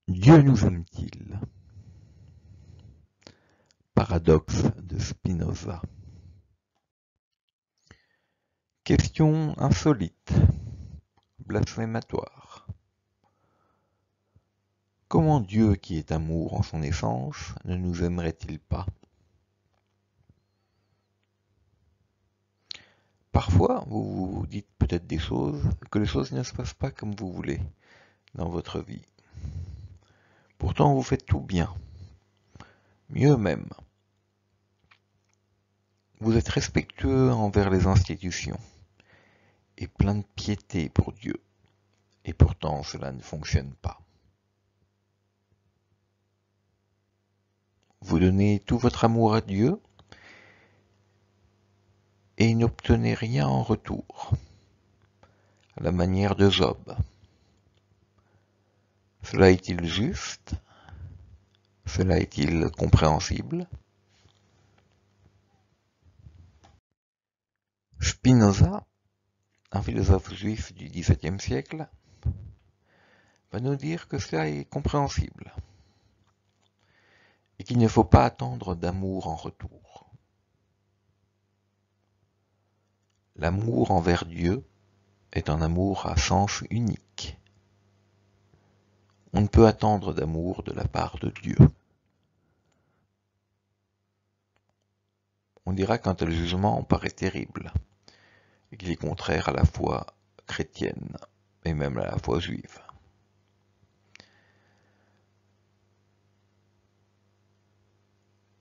Dieu nous aime-t-il? Paradoxe de Spinoza. Question insolite, blasphématoire. Comment Dieu, qui est amour en son essence, ne nous aimerait-il pas? Parfois, vous vous dites peut-être que les choses ne se passent pas comme vous voulez dans votre vie. Pourtant, vous faites tout bien, mieux même. Vous êtes respectueux envers les institutions et plein de piété pour Dieu. Et pourtant, cela ne fonctionne pas. Vous donnez tout votre amour à Dieu et n'obtenez rien en retour, à la manière de Job. Cela est-il juste? Cela est-il compréhensible? Spinoza, un philosophe juif du XVIIe siècle, va nous dire que cela est compréhensible et qu'il ne faut pas attendre d'amour en retour. L'amour envers Dieu est un amour à sens unique. On ne peut attendre d'amour de la part de Dieu. On dira qu'un tel jugement paraît terrible et qu'il est contraire à la foi chrétienne et même à la foi juive.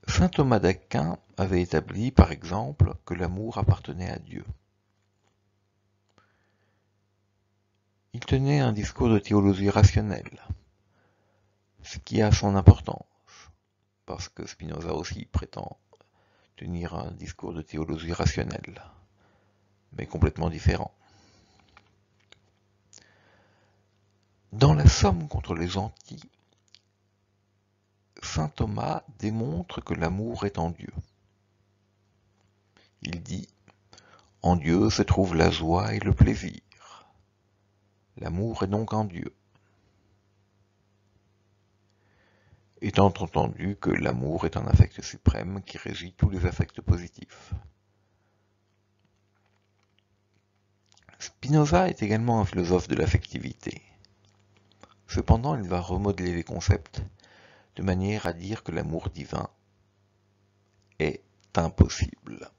Saint Thomas d'Aquin avait établi, par exemple, que l'amour appartenait à Dieu. Il tenait un discours de théologie rationnelle, ce qui a son importance, parce que Spinoza aussi prétend tenir un discours de théologie rationnelle, mais complètement différent. Dans la Somme contre les gentils, saint Thomas démontre que l'amour est en Dieu. Il dit « En Dieu se trouve la joie et le plaisir. L'amour est donc en Dieu. » Étant entendu que l'amour est un affect suprême qui régit tous les affects positifs. Spinoza est également un philosophe de l'affectivité. Cependant, il va remodeler les concepts de manière à dire que l'amour divin est impossible.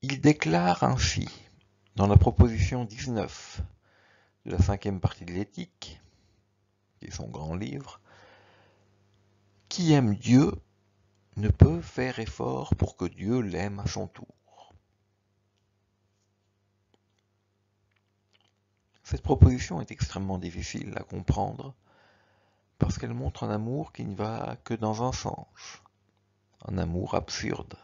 Il déclare ainsi, dans la proposition 19 de la 5e partie de l'Éthique, qui est son grand livre, « Qui aime Dieu ne peut faire effort pour que Dieu l'aime à son tour. » Cette proposition est extrêmement difficile à comprendre parce qu'elle montre un amour qui ne va que dans un sens, un amour absurde.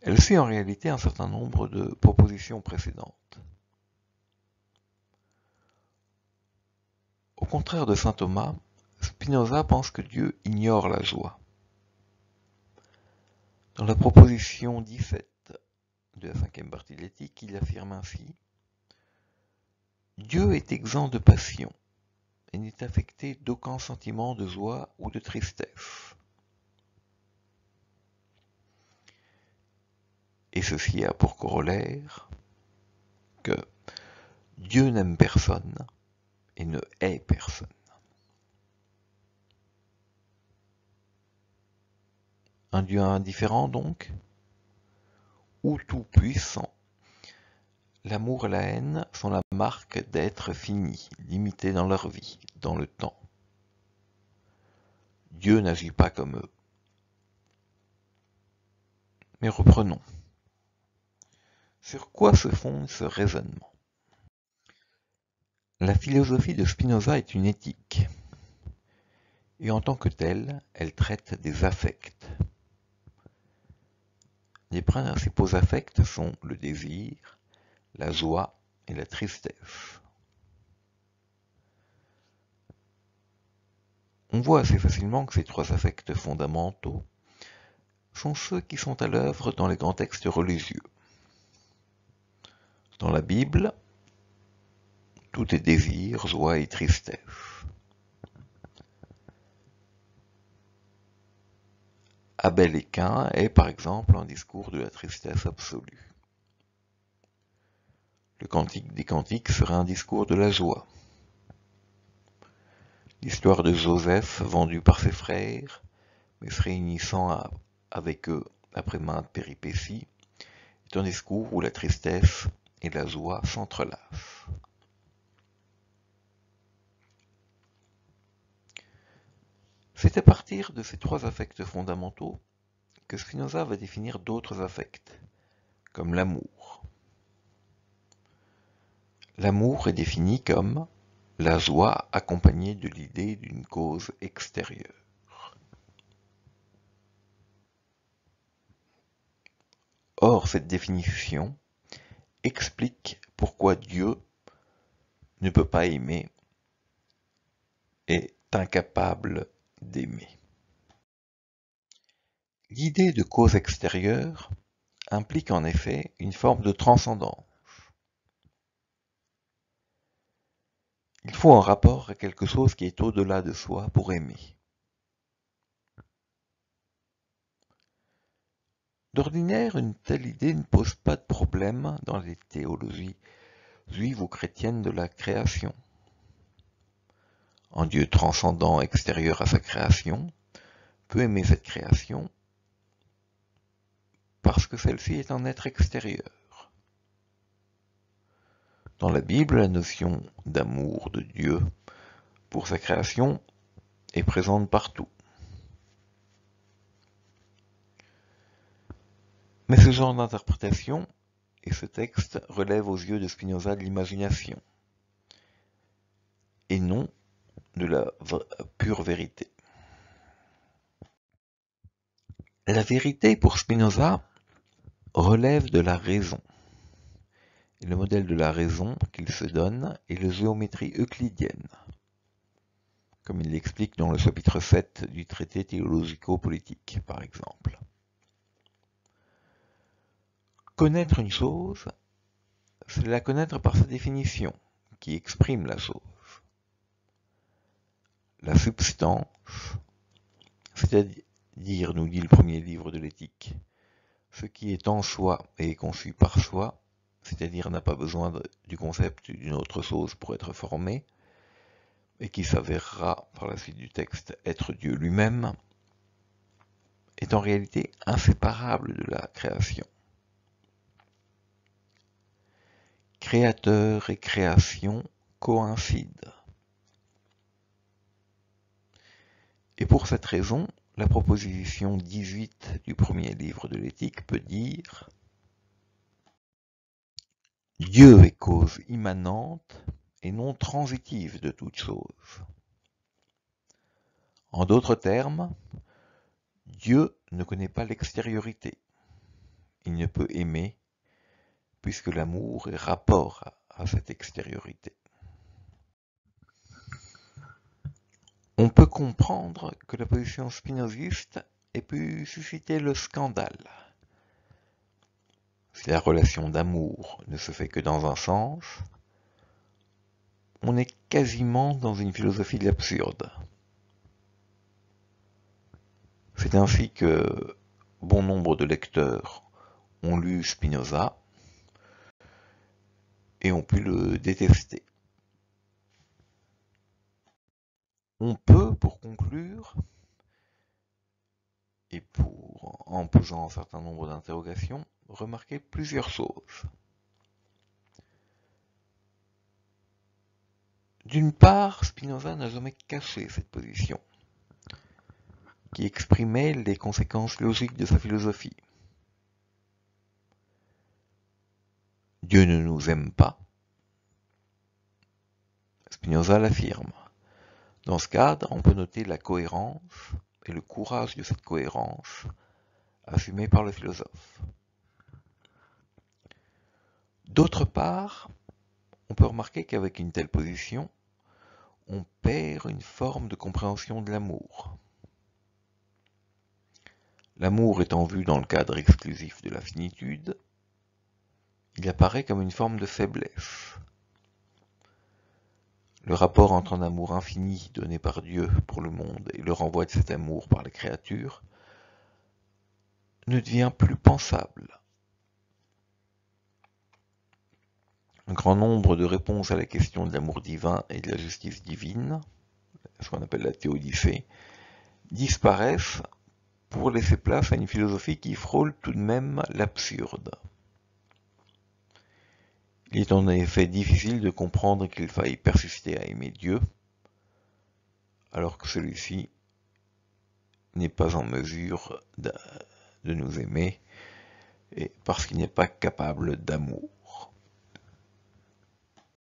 Elle suit en réalité un certain nombre de propositions précédentes. Au contraire de saint Thomas, Spinoza pense que Dieu ignore la joie. Dans la proposition 17 de la 5e partie de l'Éthique, il affirme ainsi « Dieu est exempt de passion et n'est affecté d'aucun sentiment de joie ou de tristesse. » Et ceci a pour corollaire que Dieu n'aime personne et ne hait personne. Un Dieu indifférent donc, ou tout-puissant. L'amour et la haine sont la marque d'êtres finis, limités dans leur vie, dans le temps. Dieu n'agit pas comme eux. Mais reprenons. Sur quoi se fonde ce raisonnement? La philosophie de Spinoza est une éthique, et en tant que telle, elle traite des affects. Les principaux affects sont le désir, la joie et la tristesse. On voit assez facilement que ces trois affects fondamentaux sont ceux qui sont à l'œuvre dans les grands textes religieux. Dans la Bible, tout est désir, joie et tristesse. Abel et Caïn est par exemple un discours de la tristesse absolue. Le Cantique des Cantiques serait un discours de la joie. L'histoire de Joseph, vendu par ses frères, mais se réunissant avec eux après maintes péripéties, est un discours où la tristesse et la joie s'entrelacent. C'est à partir de ces trois affects fondamentaux que Spinoza va définir d'autres affects, comme l'amour. L'amour est défini comme la joie accompagnée de l'idée d'une cause extérieure. Or, cette définition explique pourquoi Dieu ne peut pas aimer, est incapable d'aimer. L'idée de cause extérieure implique en effet une forme de transcendance. Il faut un rapport à quelque chose qui est au-delà de soi pour aimer. D'ordinaire, une telle idée ne pose pas de problème dans les théologies juives ou chrétiennes de la création. Un Dieu transcendant extérieur à sa création peut aimer cette création parce que celle-ci est un être extérieur. Dans la Bible, la notion d'amour de Dieu pour sa création est présente partout. Mais ce genre d'interprétation et ce texte relèvent aux yeux de Spinoza de l'imagination et non de la pure vérité. La vérité pour Spinoza relève de la raison. Et le modèle de la raison qu'il se donne est la géométrie euclidienne, comme il l'explique dans le chapitre 7 du traité théologico-politique, par exemple. Connaître une chose, c'est la connaître par sa définition, qui exprime la chose. La substance, c'est-à-dire, nous dit le premier livre de l'éthique, ce qui est en soi et est conçu par soi, c'est-à-dire n'a pas besoin du concept d'une autre chose pour être formé, et qui s'avérera par la suite du texte être Dieu lui-même, est en réalité inséparable de la création. Créateur et création coïncident. Et pour cette raison, la proposition 18 du premier livre de l'éthique peut dire « Dieu est cause immanente et non transitive de toute chose ». En d'autres termes, Dieu ne connaît pas l'extériorité. Il ne peut aimer puisque l'amour est rapport à cette extériorité. On peut comprendre que la position spinoziste ait pu susciter le scandale. Si la relation d'amour ne se fait que dans un sens, on est quasiment dans une philosophie de l'absurde. C'est ainsi que bon nombre de lecteurs ont lu Spinoza et ont pu le détester. On peut, pour conclure, et en posant un certain nombre d'interrogations, remarquer plusieurs choses. D'une part, Spinoza n'a jamais caché cette position, qui exprimait les conséquences logiques de sa philosophie. Dieu ne nous aime pas. Spinoza l'affirme. Dans ce cadre, on peut noter la cohérence et le courage de cette cohérence assumée par le philosophe. D'autre part, on peut remarquer qu'avec une telle position, on perd une forme de compréhension de l'amour. L'amour étant vu dans le cadre exclusif de la finitude, il apparaît comme une forme de faiblesse. Le rapport entre un amour infini donné par Dieu pour le monde et le renvoi de cet amour par les créatures ne devient plus pensable. Un grand nombre de réponses à la question de l'amour divin et de la justice divine, ce qu'on appelle la théodicée, disparaissent pour laisser place à une philosophie qui frôle tout de même l'absurde. Il est en effet difficile de comprendre qu'il faille persister à aimer Dieu, alors que celui-ci n'est pas en mesure de nous aimer, et parce qu'il n'est pas capable d'amour.